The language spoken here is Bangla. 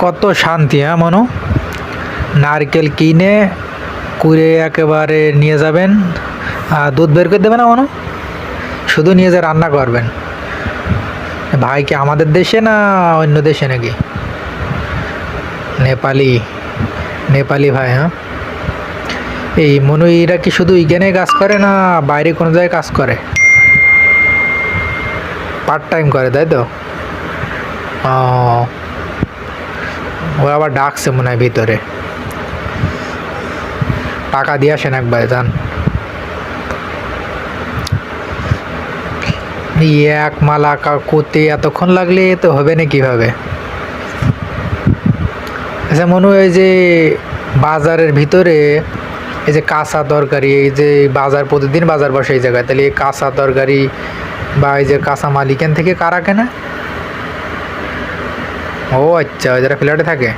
কত শান্তি, হ্যাঁ মনো। নারকেল কিনে কুড়ে একেবারে নিয়ে যাবেন, আর দুধ বের করে দেবে না মনো, শুধু নিয়ে যা রান্না করবেন। ভাই কি আমাদের দেশে না অন্য দেশে নাকি? নেপালি, নেপালি ভাই, হ্যাঁ। এই মনু এরা কি শুধু এখানে কাজ করে না বাইরে কোনো জায়গায় কাজ করে? পার্ট টাইম করে, তাই তো? ও, ও আবার ডাকছে মনে হয় ভিতরে, টাকা দিয়ে আসেন একবারে যান। এক মালা করতে এতক্ষণ লাগলে তো হবে না কিভাবে? আচ্ছা মনে হয় যে বাজারের ভিতরে এই যে কাঁচা তরকারি, এই যে বাজার প্রতিদিন বাজার বসে এই জায়গায়, তাহলে এই কাঁচা তরকারি বা এই যে কাঁচা মাল এখান থেকে কারা কেনে? ও আচ্ছা, ওই যারা ফ্ল্যাটে থাকে।